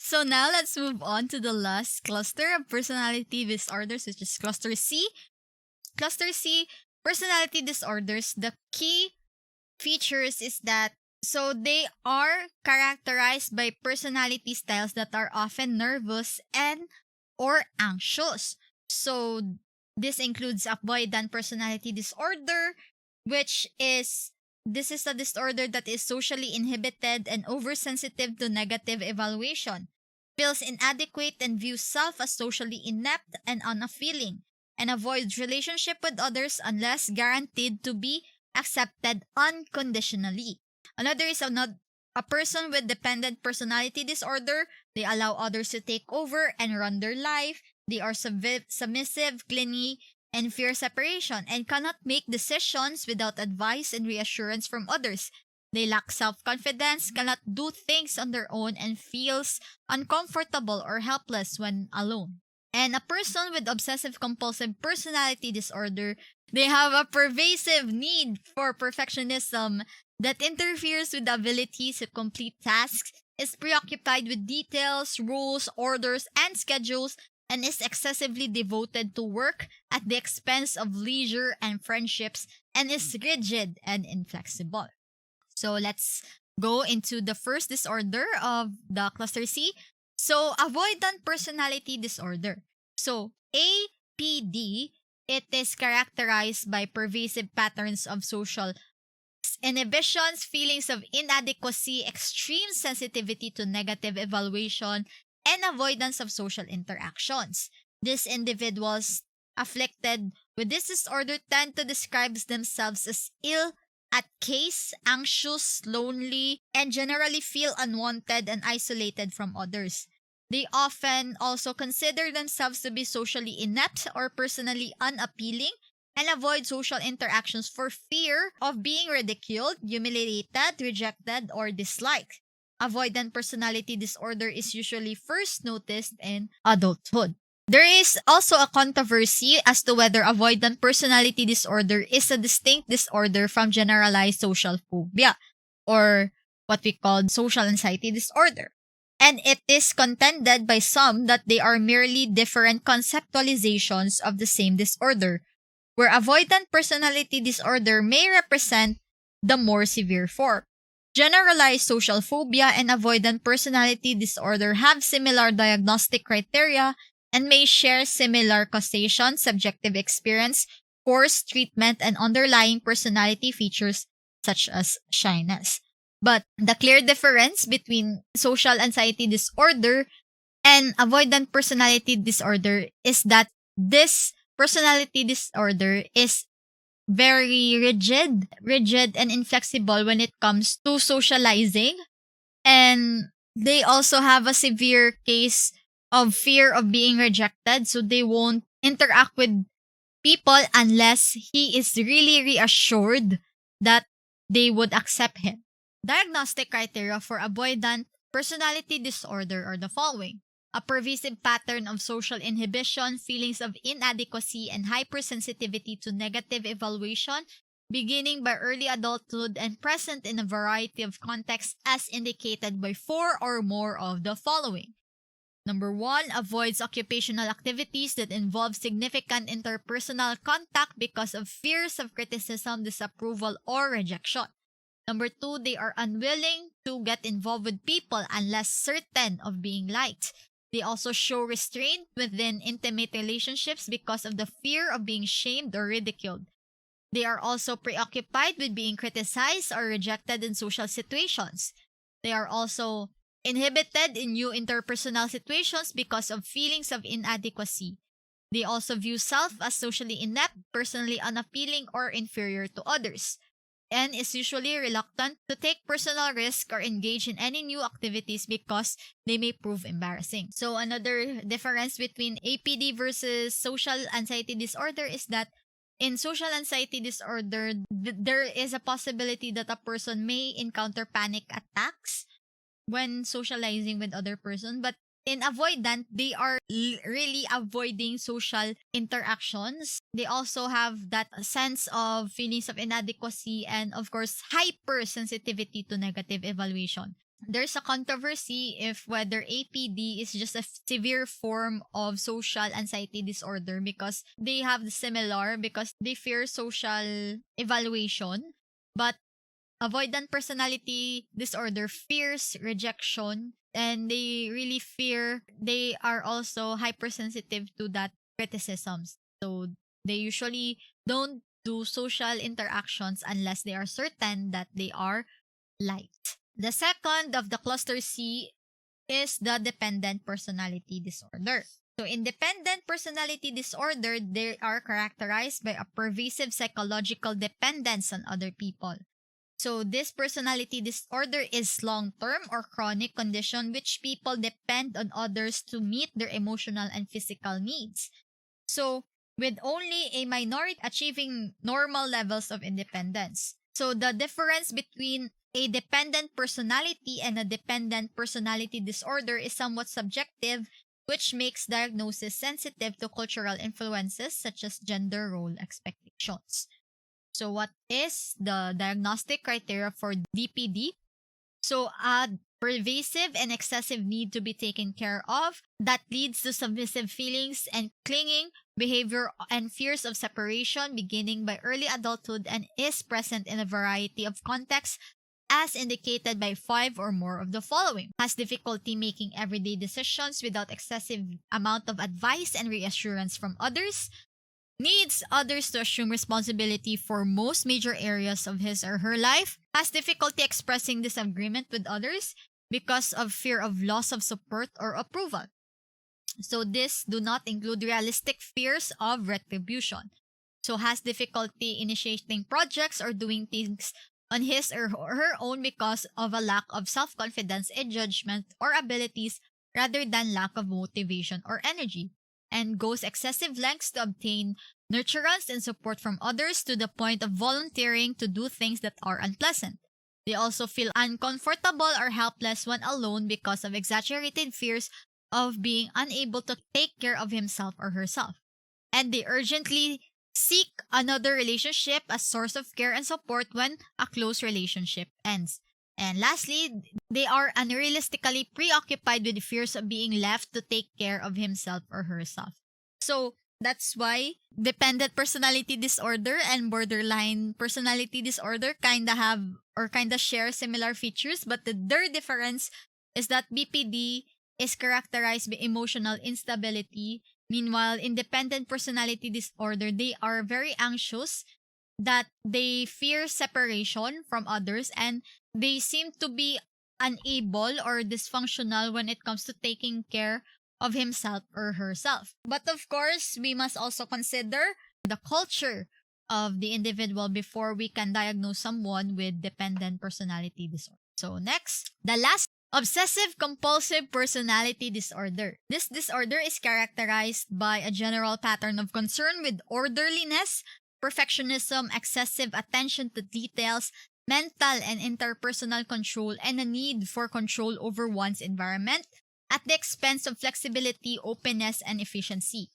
So now let's move on to the last cluster of personality disorders, which is cluster C. Cluster C, personality disorders, the key features is that they are characterized by personality styles that are often nervous and or anxious. So this includes avoidant personality disorder, which is this is a disorder that is socially inhibited and oversensitive to negative evaluation, feels inadequate and views self as socially inept and unappealing, and avoids relationship with others unless guaranteed to be accepted unconditionally. Another is a person with dependent personality disorder. They allow others to take over and run their life. They are submissive, clingy, and fear separation, and cannot make decisions without advice and reassurance from others. They lack self-confidence, cannot do things on their own, and feels uncomfortable or helpless when alone. And a person with obsessive-compulsive personality disorder, they have a pervasive need for perfectionism that interferes with the ability to complete tasks, is preoccupied with details, rules, orders, and schedules, and is excessively devoted to work at the expense of leisure and friendships, and is rigid and inflexible. So let's go into the first disorder of the cluster C. So avoidant personality disorder. So APD, it is characterized by pervasive patterns of social inhibitions, feelings of inadequacy, extreme sensitivity to negative evaluation, and avoidance of social interactions. These individuals afflicted with this disorder tend to describe themselves as ill at case, anxious, lonely, and generally feel unwanted and isolated from others. They often also consider themselves to be socially inept or personally unappealing and avoid social interactions for fear of being ridiculed, humiliated, rejected, or disliked. Avoidant personality disorder is usually first noticed in adulthood. There is also a controversy as to whether avoidant personality disorder is a distinct disorder from generalized social phobia, or what we call social anxiety disorder. And it is contended by some that they are merely different conceptualizations of the same disorder, where avoidant personality disorder may represent the more severe form. Generalized social phobia and avoidant personality disorder have similar diagnostic criteria and may share similar causation, subjective experience, course, treatment, and underlying personality features such as shyness. But the clear difference between social anxiety disorder and avoidant personality disorder is that this personality disorder is very rigid and inflexible when it comes to socializing, and they also have a severe case of fear of being rejected, so they won't interact with people unless he is really reassured that they would accept him. Diagnostic criteria for avoidant personality disorder are the following: a pervasive pattern of social inhibition, feelings of inadequacy, and hypersensitivity to negative evaluation, beginning by early adulthood and present in a variety of contexts as indicated by 4 or more of the following. Number 1, avoids occupational activities that involve significant interpersonal contact because of fears of criticism, disapproval, or rejection. Number 2, they are unwilling to get involved with people unless certain of being liked. They also show restraint within intimate relationships because of the fear of being shamed or ridiculed. They are also preoccupied with being criticized or rejected in social situations. They are also inhibited in new interpersonal situations because of feelings of inadequacy. They also view self as socially inept, personally unappealing, or inferior to others, and is usually reluctant to take personal risk or engage in any new activities because they may prove embarrassing. So another difference between APD versus social anxiety disorder is that in social anxiety disorder, there is a possibility that a person may encounter panic attacks when socializing with other person, but in avoidant, they are really avoiding social interactions. They also have that sense of feelings of inadequacy and, of course, hypersensitivity to negative evaluation. there's a controversy if whether APD is just a severe form of social anxiety disorder, because they have the similar, because they fear social evaluation, but avoidant personality disorder fears rejection, and they really fear, they are also hypersensitive to that criticisms. So they usually don't do social interactions unless they are certain that they are liked. The second of the cluster C is the dependent personality disorder. So in dependent personality disorder, they are characterized by a pervasive psychological dependence on other people. So this personality disorder is long-term or chronic condition which people depend on others to meet their emotional and physical needs. So with only a minority achieving normal levels of independence. So the difference between a dependent personality and a dependent personality disorder is somewhat subjective, which makes diagnosis sensitive to cultural influences such as gender role expectations. So what is the diagnostic criteria for DPD? So a pervasive and excessive need to be taken care of that leads to submissive feelings and clinging behavior and fears of separation beginning by early adulthood and is present in a variety of contexts as indicated by 5 or more of the following. Has difficulty making everyday decisions without excessive amount of advice and reassurance from others. Needs others to assume responsibility for most major areas of his or her life. Has difficulty expressing disagreement with others because of fear of loss of support or approval. So this do not include realistic fears of retribution. So has difficulty initiating projects or doing things on his or her own because of a lack of self-confidence in judgment or abilities rather than lack of motivation or energy, and goes excessive lengths to obtain nurturance and support from others to the point of volunteering to do things that are unpleasant. They also feel uncomfortable or helpless when alone because of exaggerated fears of being unable to take care of himself or herself. And they urgently seek another relationship as source of care and support when a close relationship ends. And lastly, they are unrealistically preoccupied with fears of being left to take care of himself or herself. So that's why dependent personality disorder and borderline personality disorder kinda have or kinda share similar features, but their difference is that BPD is characterized by emotional instability. Meanwhile, independent personality disorder, they are very anxious, that they fear separation from others, and they seem to be unable or dysfunctional when it comes to taking care of himself or herself. But of course, we must also consider the culture of the individual before we can diagnose someone with dependent personality disorder. So next, the last, obsessive-compulsive personality disorder. This disorder is characterized by a general pattern of concern with orderliness, perfectionism, excessive attention to details, mental and interpersonal control, and a need for control over one's environment at the expense of flexibility, openness, and efficiency.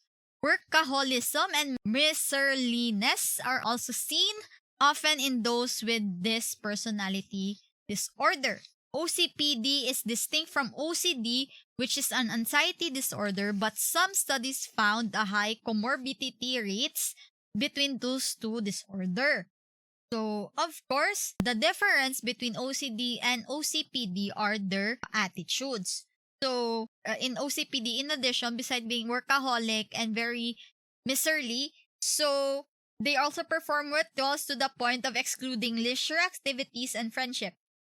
Workaholism and miserliness are also seen often in those with this personality disorder. OCPD is distinct from OCD, which is an anxiety disorder, but some studies found a high comorbidity rates between those two disorders. So, of course, the difference between OCD and OCPD are their attitudes. So, in OCPD, in addition, besides being workaholic and very miserly, so they also perform withdrawals to the point of excluding leisure activities and friendship.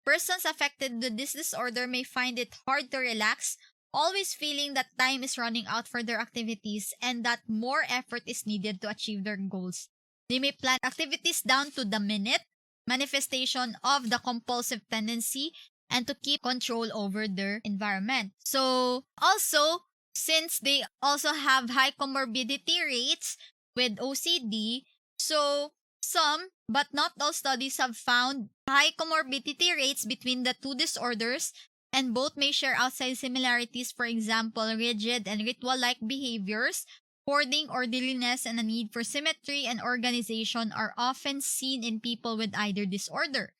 Persons affected with this disorder may find it hard to relax, always feeling that time is running out for their activities and that more effort is needed to achieve their goals. They may plan activities down to the minute, manifestation of the compulsive tendency, and to keep control over their environment. So, also, since they also have high comorbidity rates with OCD, so some, but not all studies have found high comorbidity rates between the two disorders, and both may share outside similarities, for example, rigid and ritual-like behaviors. Hoarding, orderliness, and a need for symmetry and organization are often seen in people with either disorder.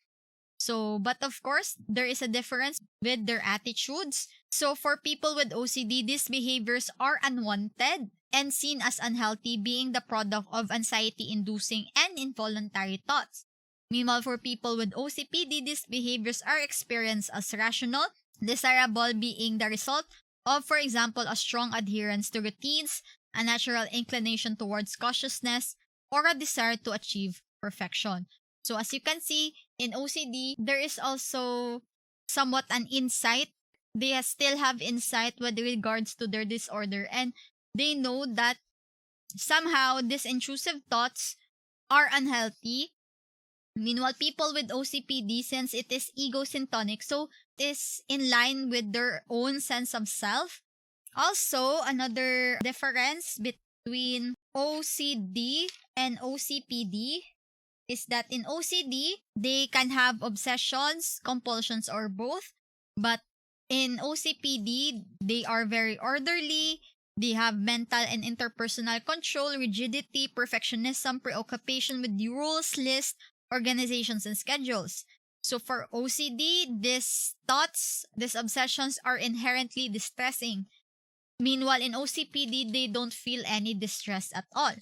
So, but of course, there is a difference with their attitudes. So, for people with OCD, these behaviors are unwanted and seen as unhealthy, being the product of anxiety-inducing and involuntary thoughts. Meanwhile, for people with OCPD, these behaviors are experienced as rational, desirable, being the result of, for example, a strong adherence to routines, a natural inclination towards cautiousness, or a desire to achieve perfection. So as you can see, in OCD, there is also somewhat an insight. They still have insight with regards to their disorder, and they know that somehow these intrusive thoughts are unhealthy. Meanwhile, people with OCPD, since it is egocentric, so it is in line with their own sense of self. Also, another difference between OCD and OCPD is that in OCD, they can have obsessions, compulsions, or both. But in OCPD, they are very orderly. They have mental and interpersonal control, rigidity, perfectionism, preoccupation with the rules, lists, organizations, and schedules. So for OCD, these thoughts, these obsessions are inherently distressing. Meanwhile, in OCPD, they don't feel any distress at all.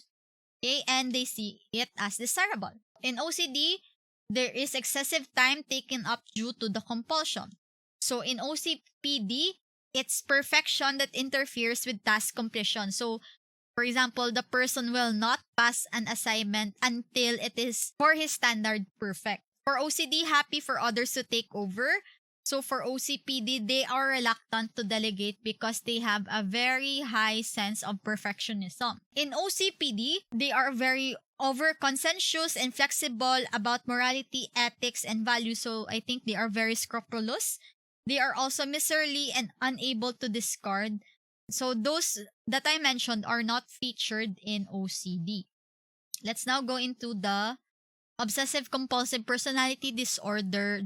Okay, and they see it as desirable. In OCD, there is excessive time taken up due to the compulsion. So in OCPD, it's perfection that interferes with task completion. So, for example, the person will not pass an assignment until it is, for his standard, perfect. For OCD, happy for others to take over. So for OCPD, they are reluctant to delegate because they have a very high sense of perfectionism. In OCPD, they are very over-conscientious and flexible about morality, ethics, and values. So I think they are very scrupulous. They are also miserly and unable to discard. So those that I mentioned are not featured in OCD. Let's now go into the Obsessive-Compulsive Personality Disorder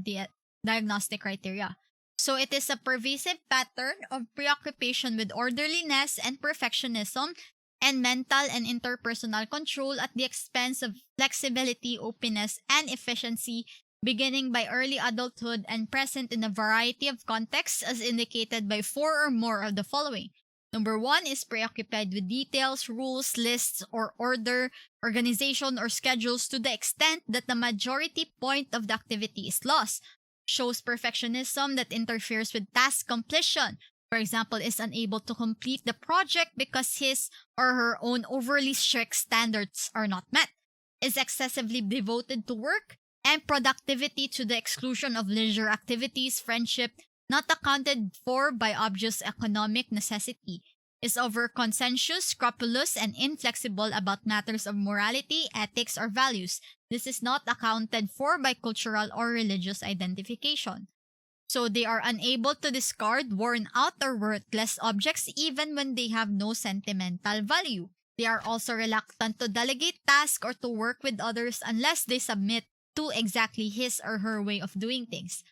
diagnostic criteria. So it is a pervasive pattern of preoccupation with orderliness and perfectionism and mental and interpersonal control at the expense of flexibility, openness, and efficiency, beginning by early adulthood and present in a variety of contexts as indicated by 4 or more of the following. Number 1 is preoccupied with details, rules, lists, or order, organization, or schedules to the extent that the majority point of the activity is lost. Shows perfectionism that interferes with task completion. For example, is unable to complete the project because his or her own overly strict standards are not met. Is excessively devoted to work and productivity to the exclusion of leisure activities, friendship, not accounted for by obvious economic necessity. Is over-conscientious, scrupulous, and inflexible about matters of morality, ethics, or values. This is not accounted for by cultural or religious identification. So they are unable to discard worn out or worthless objects even when they have no sentimental value. They are also reluctant to delegate tasks or to work with others unless they submit to exactly his or her way of doing things.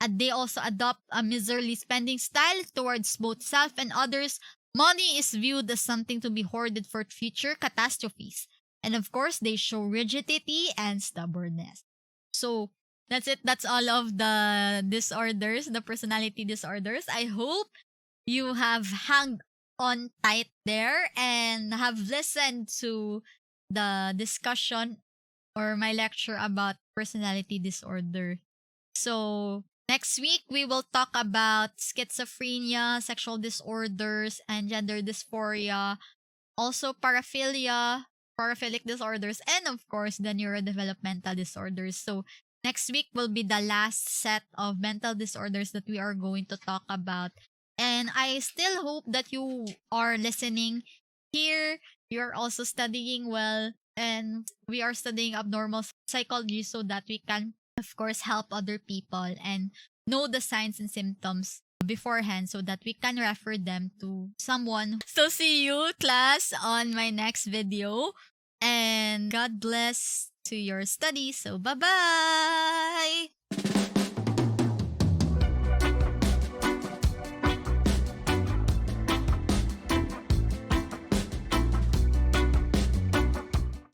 And they also adopt a miserly spending style towards both self and others. Money is viewed as something to be hoarded for future catastrophes. And of course, they show rigidity and stubbornness. So, that's it. That's all of the disorders, the personality disorders. I hope you have hung on tight there and have listened to the discussion or my lecture about personality disorder. So, next week, we will talk about schizophrenia, sexual disorders, and gender dysphoria, also paraphilic disorders, and of course, the neurodevelopmental disorders. So, next week will be the last set of mental disorders that we are going to talk about. And I still hope that you are listening here. You're also studying well, and we are studying abnormal psychology so that we can, of course, help other people and know the signs and symptoms beforehand so that we can refer them to someone. So see you, class, on my next video. And God bless to your studies. So bye-bye!